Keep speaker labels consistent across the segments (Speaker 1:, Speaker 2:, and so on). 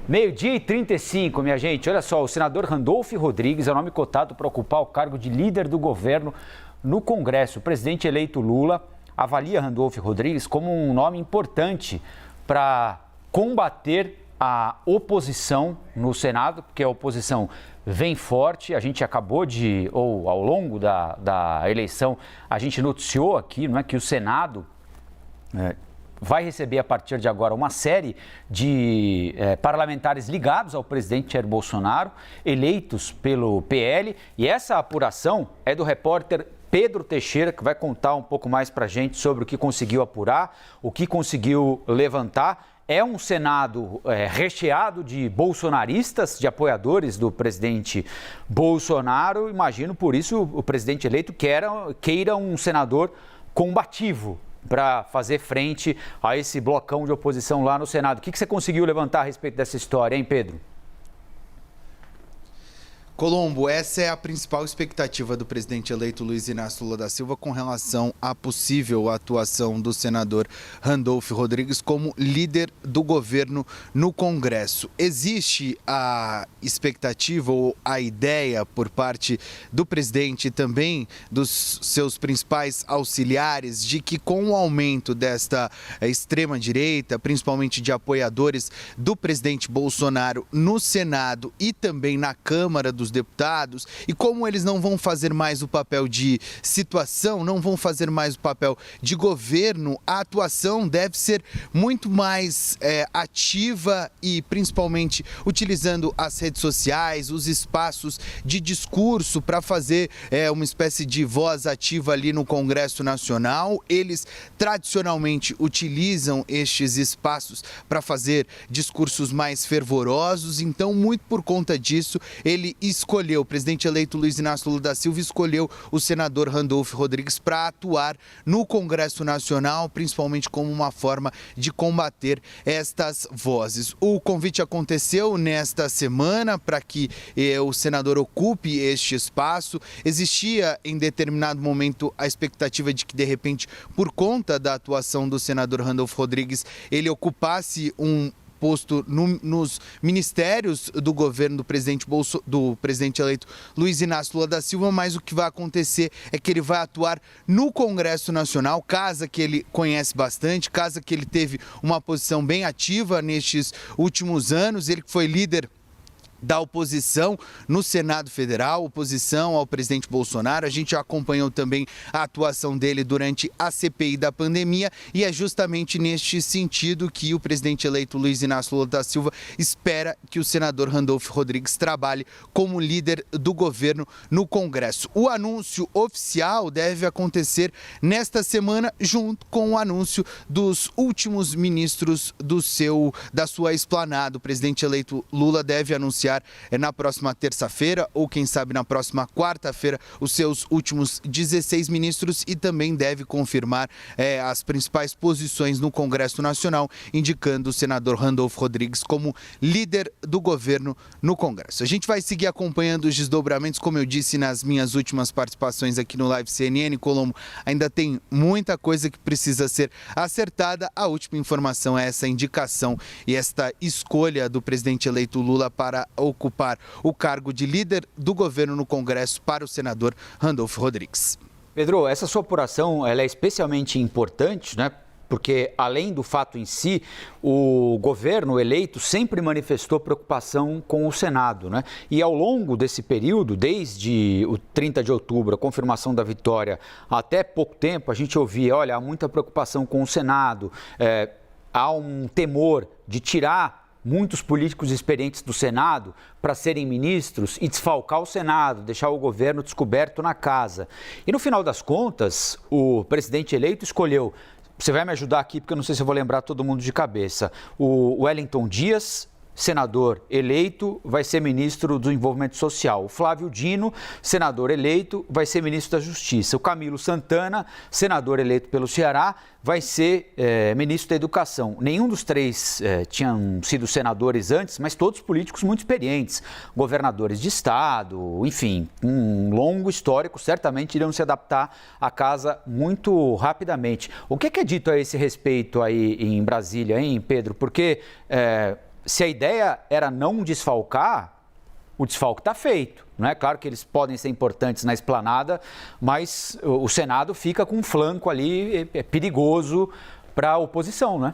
Speaker 1: Meio-dia e 35, minha gente. Olha só, o senador Randolph Rodrigues é o nome cotado para ocupar o cargo de líder do governo no Congresso. O presidente eleito Lula avalia Randolph Rodrigues como um nome importante para combater a oposição no Senado, porque a oposição vem forte. A gente acabou de, ou ao longo da eleição, a gente noticiou aqui, não é, que o Senado vai receber a partir de agora uma série de parlamentares ligados ao presidente Jair Bolsonaro, eleitos pelo PL, e essa apuração é do repórter Pedro Teixeira, que vai contar um pouco mais para a gente sobre o que conseguiu apurar, o que conseguiu levantar. É um Senado recheado de bolsonaristas, de apoiadores do presidente Bolsonaro. Imagino, por isso, o presidente eleito queira um senador combativo para fazer frente a esse blocão de oposição lá no Senado. O que você conseguiu levantar a respeito dessa história, hein, Pedro?
Speaker 2: Colombo, essa é a principal expectativa do presidente eleito Luiz Inácio Lula da Silva com relação à possível atuação do senador Randolph Rodrigues como líder do governo no Congresso. Existe a expectativa ou a ideia por parte do presidente e também dos seus principais auxiliares de que com o aumento desta extrema-direita, principalmente de apoiadores do presidente Bolsonaro no Senado e também na Câmara dos Deputados, e como eles não vão fazer mais o papel de situação, não vão fazer mais o papel de governo, a atuação deve ser muito mais ativa e principalmente utilizando as redes sociais, os espaços de discurso para fazer uma espécie de voz ativa ali no Congresso Nacional. Eles tradicionalmente utilizam estes espaços para fazer discursos mais fervorosos, então muito por conta disso o presidente eleito Luiz Inácio Lula da Silva escolheu o senador Randolph Rodrigues para atuar no Congresso Nacional, principalmente como uma forma de combater estas vozes. O convite aconteceu nesta semana para que o senador ocupe este espaço. Existia em determinado momento a expectativa de que, de repente, por conta da atuação do senador Randolph Rodrigues, ele ocupasse um posto nos ministérios do governo do presidente eleito Luiz Inácio Lula da Silva, mas o que vai acontecer é que ele vai atuar no Congresso Nacional, casa que ele conhece bastante, casa que ele teve uma posição bem ativa nestes últimos anos. Ele foi líder da oposição no Senado Federal, oposição ao presidente Bolsonaro. A gente já acompanhou também a atuação dele durante a CPI da pandemia e é justamente neste sentido que o presidente eleito Luiz Inácio Lula da Silva espera que o senador Randolph Rodrigues trabalhe como líder do governo no Congresso. O anúncio oficial deve acontecer nesta semana, junto com o anúncio dos últimos ministros da sua esplanada. O presidente eleito Lula deve anunciar na próxima terça-feira ou quem sabe na próxima quarta-feira os seus últimos 16 ministros e também deve confirmar as principais posições no Congresso Nacional, indicando o senador Randolph Rodrigues como líder do governo no Congresso. A gente vai seguir acompanhando os desdobramentos, como eu disse nas minhas últimas participações aqui no Live CNN, Colombo, ainda tem muita coisa que precisa ser acertada. A última informação é essa indicação e esta escolha do presidente eleito Lula para ocupar o cargo de líder do governo no Congresso para o senador Randolph Rodrigues.
Speaker 1: Pedro, essa sua apuração ela é especialmente importante, né? Porque, além do fato em si, o governo eleito sempre manifestou preocupação com o Senado, né? E ao longo desse período, desde o 30 de outubro, a confirmação da vitória, até pouco tempo, a gente ouvia, olha, há muita preocupação com o Senado, há um temor de tirar muitos políticos experientes do Senado para serem ministros e desfalcar o Senado, deixar o governo descoberto na casa. E no final das contas, o presidente eleito escolheu, você vai me ajudar aqui porque eu não sei se eu vou lembrar todo mundo de cabeça, o Wellington Dias, senador eleito, vai ser ministro do Desenvolvimento Social. O Flávio Dino, senador eleito, vai ser ministro da Justiça. O Camilo Santana, senador eleito pelo Ceará, vai ser ministro da Educação. Nenhum dos três tinham sido senadores antes, mas todos políticos muito experientes, governadores de estado, enfim, um longo histórico, certamente iriam se adaptar à casa muito rapidamente. O que é dito a esse respeito aí em Brasília, hein, Pedro? Porque se a ideia era não desfalcar, o desfalque está feito. Não é claro que eles podem ser importantes na esplanada, mas o Senado fica com um flanco ali, é perigoso para a oposição, né?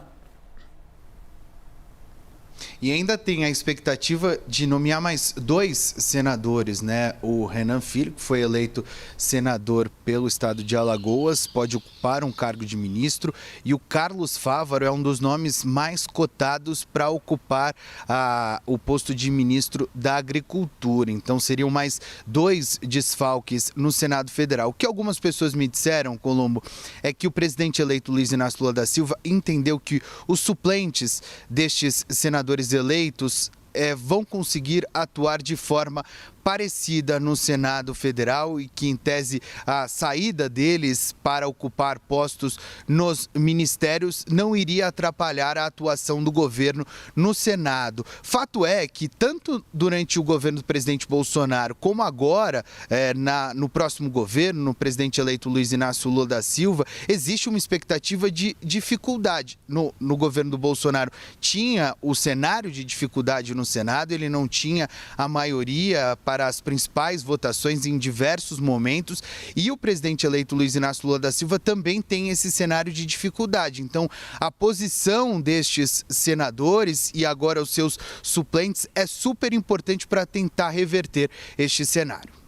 Speaker 2: E ainda tem a expectativa de nomear mais 2 senadores, né? O Renan Filho, que foi eleito senador pelo estado de Alagoas, pode ocupar um cargo de ministro, e o Carlos Fávaro é um dos nomes mais cotados para ocupar o posto de ministro da Agricultura. Então seriam mais 2 desfalques no Senado Federal. O que algumas pessoas me disseram, Colombo, é que o presidente eleito Luiz Inácio Lula da Silva entendeu que os suplentes destes senadores eleitos vão conseguir atuar de forma parecida no Senado Federal e que, em tese, a saída deles para ocupar postos nos ministérios não iria atrapalhar a atuação do governo no Senado. Fato é que, tanto durante o governo do presidente Bolsonaro, como agora, no próximo governo, no presidente eleito Luiz Inácio Lula da Silva, existe uma expectativa de dificuldade. No governo do Bolsonaro tinha o cenário de dificuldade no Senado, ele não tinha a maioria para as principais votações em diversos momentos, e o presidente eleito Luiz Inácio Lula da Silva também tem esse cenário de dificuldade. Então, a posição destes senadores e agora os seus suplentes é super importante para tentar reverter este cenário.